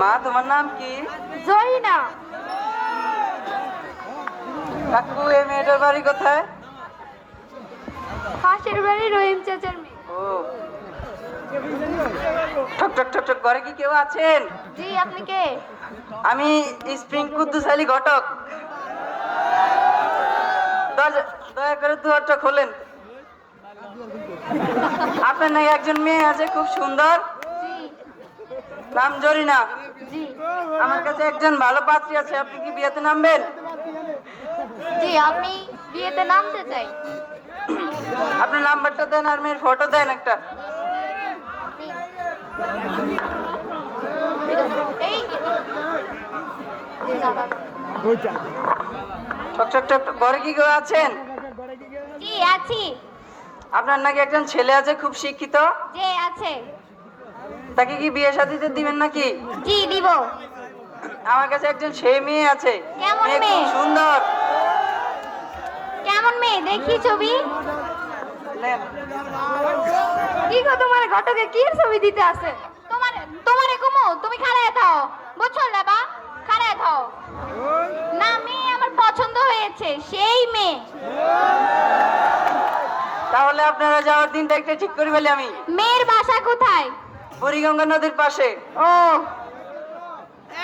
মা তোমার নাম কি? জরিনা। কাকু এই মেয়েটার বাড়ি কোথায়? পাশের বাড়ি রহিম চাচার মেয়ে। ও ঠক ঠক ঠক ঠক, ঘরে কি কেউ আছেন? জি, আপনি কে? আমি স্প্রিং কুদ্দুস আলী ঘটক। দয়া করে দুয়ারটা খোলেন। আপনার নাকি একজন মেয়ে আছে খুব সুন্দর, জি নাম জরিনা। জি আমার কাছে একজন ভালো পাত্রী আছে, আপনি কি বিয়েতে নামবেন? জি, আমি বিয়েতে নামতে চাই। আপনার নাম্বারটা দেন আর মেয়ের ফটো দেন একটা। এই জি দাদা। ঠক ঠক ঠক, ঘরে কি কেউ আছেন? জি আছি। আপনার নাকি একজন ছেলে আছে খুব শিক্ষিত, জি আছে। তাকে কি বিয়ে শাদীতে দিবেন নাকি? জি দিব। আমার কাছে একজন সেই মেয়ে আছে, কেমন মেয়ে খুব মেয়ে? সুন্দর। কেমন মেয়ে দেখি ছবি? নেন। কি গো, তোমার ঘটকে কি ছবি দিতে আছে? তোমার তোমারে কমো, তুমি খাড়ায় থাও। বুঝছো লেবা? খাড়ায় থাও। না, মেয়ে আমার পছন্দ হয়েছে, সেই মেয়ে। তাহলে আপনারা যাওয়ার দিনটা একটা ঠিক করে ফেলি আমি। মেয়ের বাসা কোথায়? বুড়িগঙ্গা নদীর পাশে। ও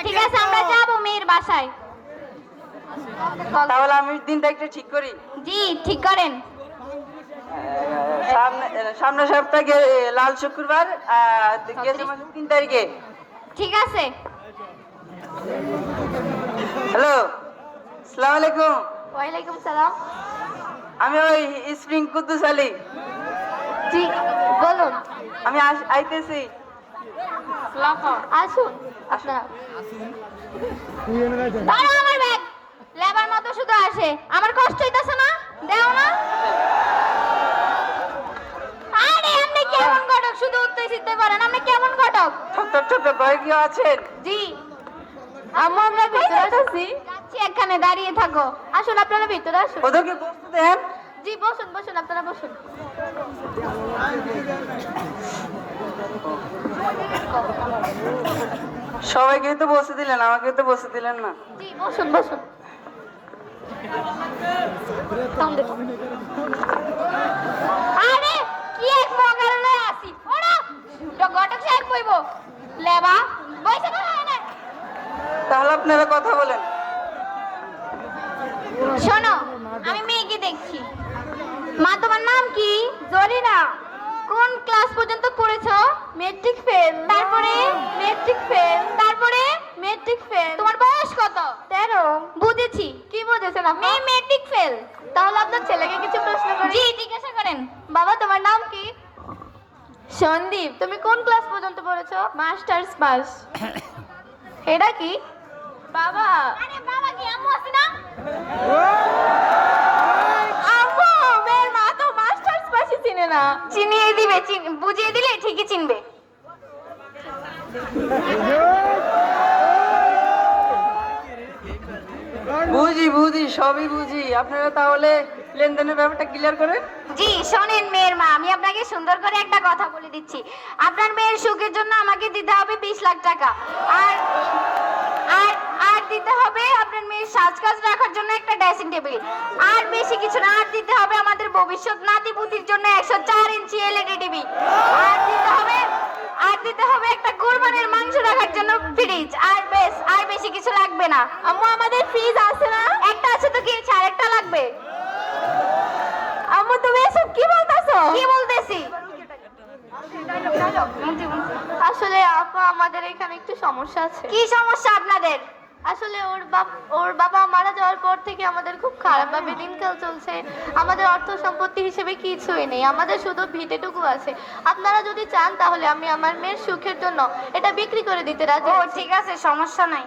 ঠিক আছে, আমরা যাবো মেয়ের বাসায়। তাহলে আমি দিনটা একটা ঠিক করি। জি ঠিক করেন। সামনে সপ্তাহে লাল শুক্রবার, গেছে মাসের 3 তারিখে। ঠিক আছে। হ্যালো, আসসালামু আলাইকুম। ওয়ালাইকুম সালাম। আমি ওই স্প্রিং কুদ্দুস আলী। জি বলুন। আমি আইতেছি। আসুন আপনারা। দাঁড়াও, আমার ব্যাগ লেবার মতো শুধু আসে। আমার কষ্ট হইতাছে না? দেও না। আরে আপনি কেমন ঘটক, শুধু উঠতে সিদ্ধে করেন। আপনি কেমন ঘটক? ঠক ঠক ঠক ঠক, ঘরে কেউ আছেন? জি আমরা ভিতরে আসছি। যাচ্ছি, এখানে দাঁড়িয়ে থাকো। আসুন আপনারা ভিতরে আসুন। ওদেরকে বসতে দেন। জি বসুন বসুন, আপনারা বসুন। সবাইকে তো বসে দিলেন, আমাকে তো বসে দিলেন না। জি বসুন বসুন। আরে কি এক মগার লয়ে আসি। ওরা তো ঘটক সাহেব কইবো লেবা বইছে না না। তাহলে আপনারা কথা বলেন। শোনো, আমি মেয়েকে দেখছি। মা তোমার নাম কি? জরিনা। কোন ক্লাস পর্যন্ত পড়েছো? Matric fail. তারপরে মেট্রিক ফেল। তারপরে মেট্রিক ফেল। তোমার বয়স কত? 13। বুঝেছি। কি বুঝেছেন আপনি? মেয়ে মেট্রিক ফেল। তাহলে আপনার ছেলেকে কিছু প্রশ্ন করি। জি জিজ্ঞাসা করেন। বাবা তোমার নাম কি? সন্দীপ। তুমি কোন ক্লাস পর্যন্ত পড়েছো? Masters pass. এটা কি? বাবা। আরে বাবা কি আম্মু আছে না? আম্মু, মেয়ের মা তো মাস্টার্স পাসই চিনে না। চিনিয়ে দিবে, বুঝিয়ে দিলে ঠিকই চিনবে। বুঝি বুঝি, সবই বুঝি। আপনারা তাহলে লেনদেনের ব্যাপারটা ক্লিয়ার করেন। জি শোনেন মেয়ের মা, আমি আপনাকে সুন্দর করে একটা কথা বলে দিচ্ছি। আপনার মেয়ের সুখের জন্য আমাকে দিতে হবে 20 লাখ টাকা। আর আর আর দিতে হবে আপনার মেয়ের সাজকাজ রাখার জন্য একটা ড্রেসিং টেবিল। আর বেশি কিছু না, আর দিতে হবে আমাদের ভবিষ্যৎ নাতিপুতির জন্য 104 ইঞ্চি এলইডি টিভি। আর দিতে হবে একটা কুরবানির মাংস রাখার জন্য ফ্রিজ। আর বেশি কিছু লাগবে না। আম্মু আমাদের ফ্রিজ আছে না? একটা আছে তো, কি আরেকটা লাগবে? আম্মু তুমি এসব কি বলতাছো? কি বলতেছি? আসলে আপা আমাদের এখানে একটু সমস্যা আছে। কি সমস্যা আপনাদের? আসলে ওর বাবা মারা যাওয়ার পর থেকে আমাদের খুব খারাপ ভাবে দিনকাল চলছে। আমাদের অর্থ সম্পত্তি হিসেবে কিছুই নেই, আমাদের শুধু ভিটেটুকু আছে। আপনারা যদি চান তাহলে আমি আমার মেয়ের সুখের জন্য এটা বিক্রি করে দিতে রাজি। ও ঠিক আছে, সমস্যা নাই।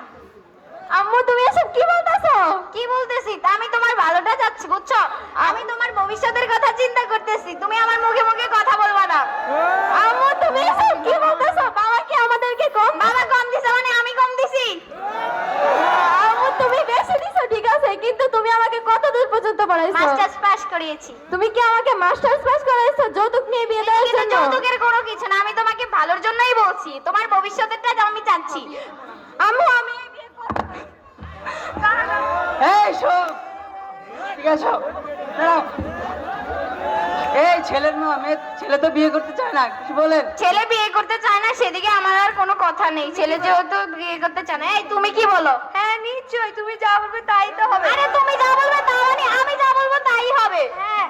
আম্মু তুমি এসব কি বলতেছো? কি বলতেছি? আমি তোমার ভালোটা চাচ্ছি, বুঝছো? আমি তোমার ভবিষ্যতের কথা চিন্তা করতেছি। তুমি আমার মুখে মুখে কথা বলবা না। আম্মু তুমি এসব কি বলতেছো? বাবা কি আমাদেরকে কম? বাবা কম দিছে মানে আমি কম দিছি? আম্মু তুমি বেশি দিছো ঠিক আছে, কিন্তু তুমি আমাকে কত দূর পর্যন্ত পড়াইছো? মাস্টার্স পাস করিয়েছি। তুমি কি আমাকে মাস্টার্স পাস করাইছো যৌতুক নিয়ে বিয়ে দেওয়ার জন্য? যৌতুকের কোনো কিছু না, আমি তোমাকে ভালোর জন্যই বলছি। বলছি, তোমার ভবিষ্যতেরটা আমি চাচ্ছি। আম্মু আমি এই শোন, ঠিক আছে দাঁড়াও। এই ছেলের মেয়ে, ছেলে তো বিয়ে করতে চায় না, কি বলেন? ছেলে বিয়ে করতে চায় না সেদিকে আমার আর কোনো কথা নেই, ছেলে যেহেতু বিয়ে করতে চায় না। এই তুমি কি বলো? হ্যাঁ নিশ্চয়ই, তুমি যা বলবে তাই তো হবে। আরে তুমি যা বলবে তা মানে আমি যা বলবো তাই হবে। হ্যাঁ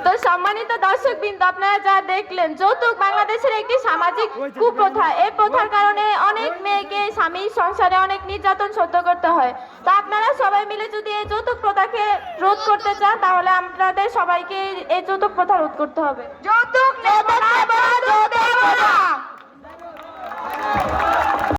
তো সম্মানিত দর্শকবৃন্দ, আপনারা যা দেখলেন, যৌতুক বাংলাদেশের একটি সামাজিক কুপ্রথা। এই প্রথার কারণে অনেক মেয়েকে স্বামীর সংসারে অনেক নির্যাতন সহ্য করতে হয়। তো আপনারা সবাই মিলে যদি এই যৌতুক প্রথাকে রোধ করতে চান, তাহলে আপনাদের সবাইকে এই যৌতুক প্রথা রোধ করতে হবে। যৌতুক নেব না, যৌতুক দেব না।